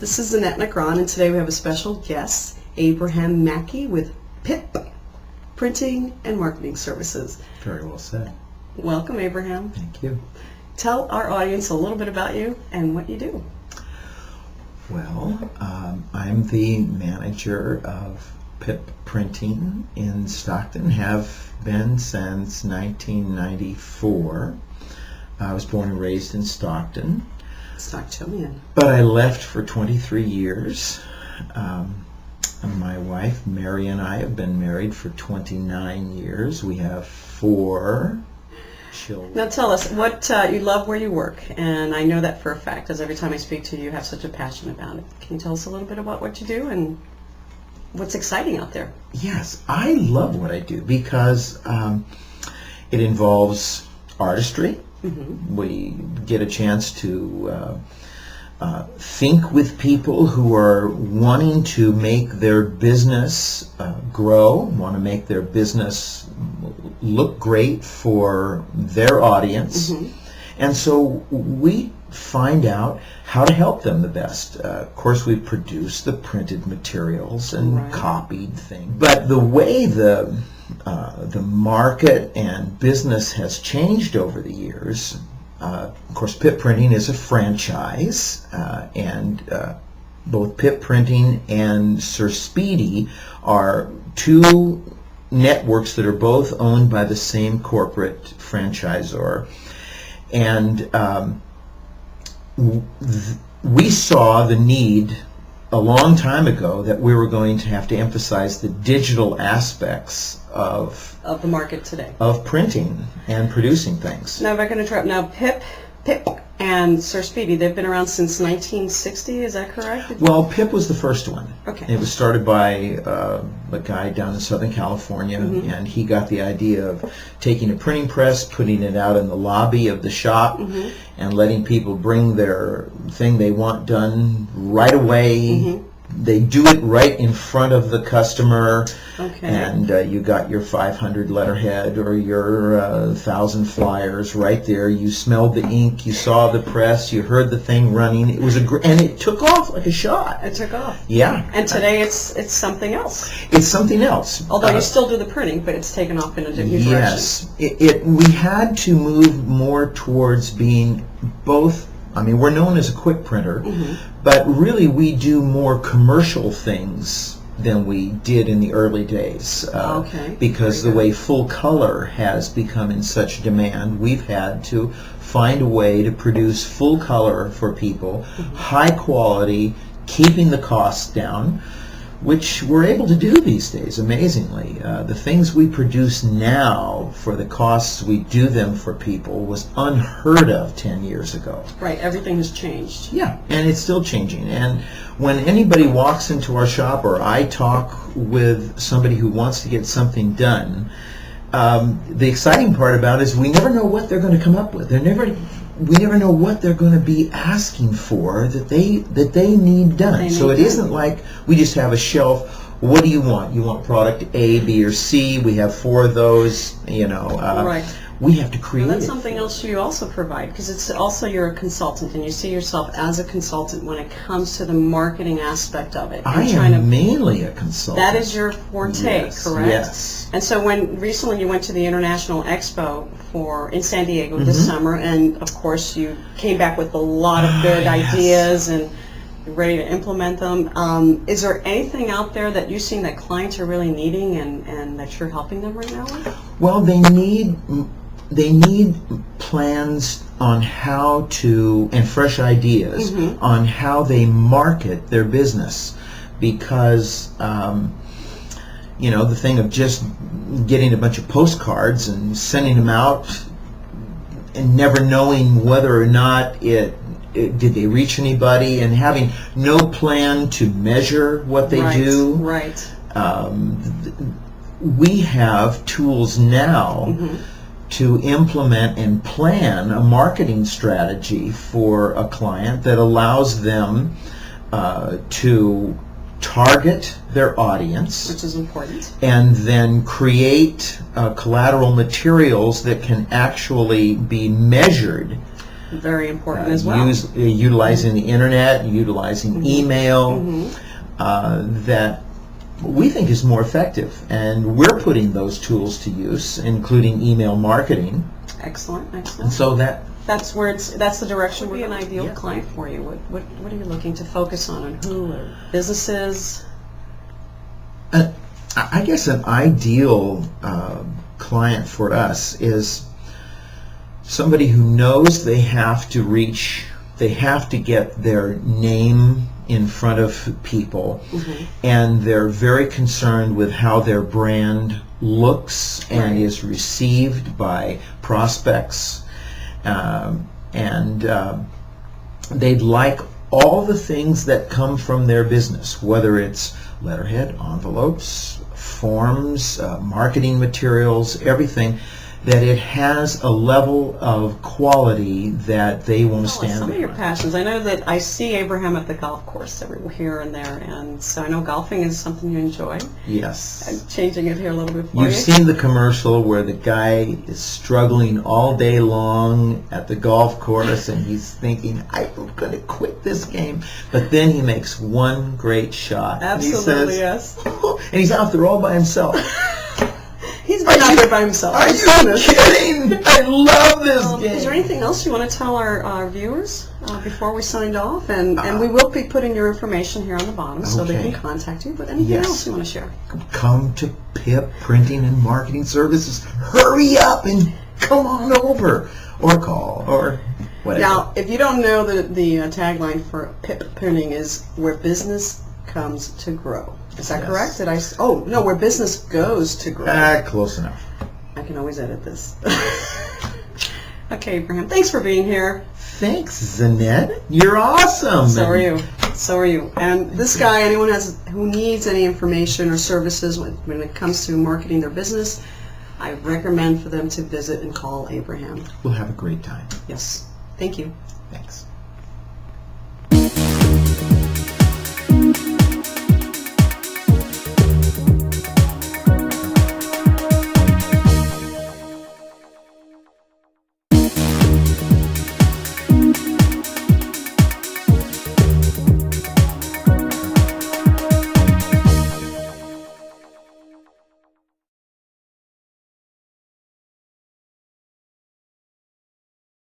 This is Annette Macron, and today we have a special guest, Abraham Mackey with PIP, Printing and Marketing Services. Very well said. Welcome, Abraham. Thank you. Tell our audience a little bit about you and what you do. Well, I'm the manager of PIP Printing in Stockton, have been since 1994. I was born and raised in Stockton. Stocktonian. But I left for 23 years. My wife, Mary, and I have been married for 29 years. We have 4 children. Now tell us, what you love where you work, and I know that for a fact, because every time I speak to you, you have such a passion about it. Can you tell us a little bit about what you do and what's exciting out there? Yes, I love what I do because it involves artistry. Mm-hmm. We get a chance to think with people who are wanting to make their business grow, want to make their business look great for their audience. Mm-hmm. And so we find out how to help them the best. Of course, we produce the printed materials and copied things. But the way the market and business has changed over the years, of course, PIP Printing is a franchise, and both PIP Printing and Sir Speedy are 2 networks that are both owned by the same corporate franchisor. And we saw the need a long time ago that we were going to have to emphasize the digital aspects of the market today, of printing and producing things. Now, if I can interrupt, now PIP and Sir Speedy, they've been around since 1960, is that correct? Well, PIP was the first one. Okay. It was started by a guy down in Southern California, mm-hmm. and he got the idea of taking a printing press, putting it out in the lobby of the shop, mm-hmm. and letting people bring their thing they want done right away. Mm-hmm. They do it right in front of the customer, and you got your 500 letterhead or your 1,000 flyers right there. You smelled the ink, you saw the press, you heard the thing running. It was and it took off like a shot. It took off. Yeah. And today it's something else. It's something else. Although you still do the printing, but it's taken off in a different direction. Yes. We had to move more towards being both. I mean, we're known as a quick printer, mm-hmm. but really we do more commercial things than we did in the early days. Because the way full color has become in such demand, we've had to find a way to produce full color for people, mm-hmm. high quality, keeping the costs down, which we're able to do these days, amazingly. The things we produce now for the costs we do them for people was unheard of 10 years ago. Right, everything has changed. Yeah, and it's still changing. And when anybody walks into our shop or I talk with somebody who wants to get something done, the exciting part about it is we never know what they're going to come up with. We never know what they're going to be asking for that they need done. So it isn't like we just have a shelf. What do you want? You want product A, B, or C? We have 4 of those. Right. We have to create. Well, that's something else you also provide, because it's also you're a consultant, and you see yourself as a consultant when it comes to the marketing aspect of it. I am mainly a consultant. That is your forte, yes, correct? Yes. And so when recently you went to the International Expo in San Diego, mm-hmm. this summer, and of course you came back with a lot of good ideas and you're ready to implement them. Is there anything out there that you've seen that clients are really needing and that you're helping them right now with? Well, they need plans on how to, and fresh ideas, mm-hmm. on how they market their business, because the thing of just getting a bunch of postcards and sending them out and never knowing whether or not did they reach anybody, and having no plan to measure what they do. Right. We have tools now, mm-hmm. to implement and plan a marketing strategy for a client that allows them to target their audience, which is important, and then create collateral materials that can actually be measured Very important as well. Utilizing the internet, utilizing email, that we think is more effective. And we're putting those tools to use, including email marketing. Excellent, And excellent. so That's the direction. Would be an ideal client for you? What are you looking to focus on, and who, or businesses? I guess an ideal client for us is somebody who knows they have to get their name in front of people, and they're very concerned with how their brand looks and is received by prospects, and they'd like all the things that come from their business, whether it's letterhead, envelopes, forms, marketing materials, everything, that it has a level of quality that they want to stand Some of your behind. passions. I know that I see Abraham at the golf course everywhere here and there, and so I know golfing is something you enjoy. Yes. I'm changing it here a little bit for you. You've seen the commercial where the guy is struggling all day long at the golf course, and he's thinking, I'm going to quit this game. But then he makes one great shot. Absolutely, and he says, yes. and he's out there all by himself. He's been out there by himself. Are you kidding? I love this game. Is there anything else you want to tell our viewers before we signed off? And we will be putting your information here on the bottom so they can contact you. But anything else you want to share? Come to PIP Printing and Marketing Services. Hurry up and come on over, or call, or whatever. Now, if you don't know, the tagline for PIP Printing is "Where Business Comes to Grow." Is that correct? Did I? Oh no, where business goes to grow. Close enough. I can always edit this. Okay, Abraham. Thanks for being here. Thanks, Zanette. You're awesome. So are you. So are you. And this guy, anyone who needs any information or services when it comes to marketing their business, I recommend for them to visit and call Abraham. We'll have a great time. Yes. Thank you. Thanks.